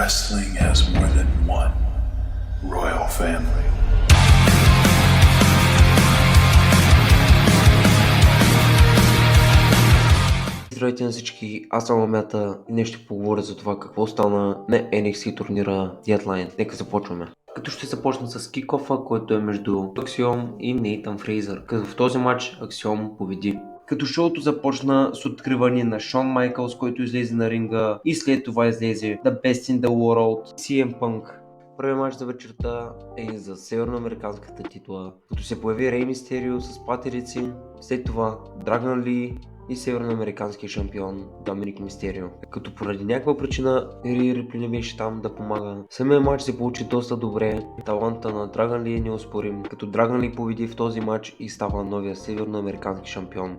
Wrestling has more than one royal family. Здравейте на всички, аз съм Амята и днес ще поговоря за това какво стана на NXT турнира Deadline. Нека започваме. Като ще започна с кикофа, който е между Axiom и Нейтан Фрейзър, като в този матч Axiom победи. Като шоуто започна с откриване на Шон Майкълс, който излезе на ринга и след това излезе The Best in the World, CM Punk. Първият матч за вечерта е за северноамериканската титла, като се появи Рей Мистерио с патерици, след това Драгън Ли и северноамериканския шампион Доминик Мистерио. Като поради някаква причина Ри Рипли не беше там да помага. Самият матч се получи доста добре, таланта на Драгън Ли е неоспорим, като Драгън Ли победи в този матч и става новия северноамерикански шампион.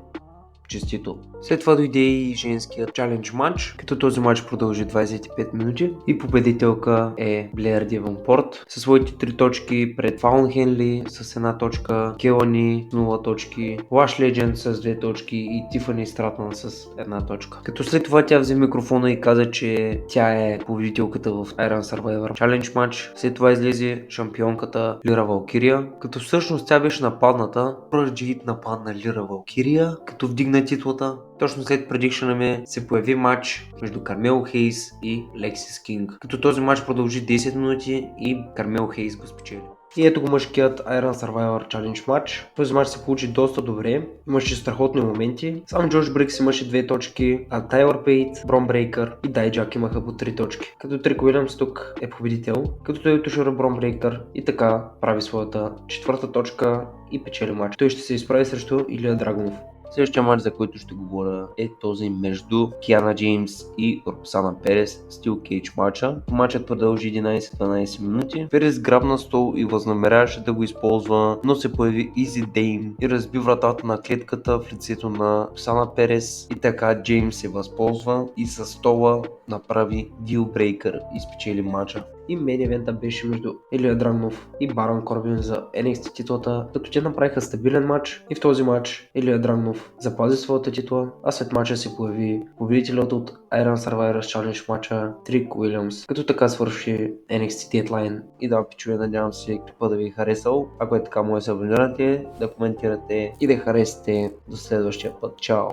Честито. След това дойде и женският чалендж матч, като този матч продължи 25 минути и победителка е Блеер Девънпорт със своите 3 точки пред Фаун Хенли с 1 точка, Келани с 0 точки, Лаш Легенд с 2 точки и Тифани Стратън с 1 точка. Като след това тя взе микрофона и каза, че тя е победителката в Iron Survivor Challenge матч. След това излезе шампионката Лира Валкирия, като всъщност тя беше нападната, Пръджит нападна Лира Валкирия, като вдигна титлата. Точно след предикшъна ми се появи матч между Кармело Хейс и Лексис Кинг, като този матч продължи 10 минути и Кармело Хейс го спечели. И ето го мъжкият Iron Survivor Challenge матч. Този матч се получи доста добре, имаше страхотни моменти. Сам Джош Брикс имаше 2 точки, а Тайлър Пейт, Брон Брейкър и Дайджак имаха по 3 точки. Като Трик Уилямс тук е победител, като той отушира Брон Брейкър и така прави своята 4-та точка и печели матч. Той ще се изправи срещу Илия Драгунов. Следващия матч, за който ще говоря, е този между Киана Джеймс и Роксана Перес, Steel Cage матча. Матчът продължи 11-12 минути. Перес грабна стол и възнамеряваше да го използва, но се появи Изи Дейм и разби вратата на клетката в лицето на Роксана Перес и така Джеймс се възползва и със стола направи дилбрейкър и спечели матча. И мейн евента беше между Илия Драгунов и Барон Корбин за NXT титлата, като те направиха стабилен матч и в този матч Илия Драгунов запази своята титла, а след матча се появи победителят от Iron Survivor Challenge матча Трик Уилямс, като така свърши NXT Deadline. И да, пичове, надявам се клипа да ви е харесал. Ако е така, може да се абонирате, да коментирате и да харесате. До следващия път. Чао!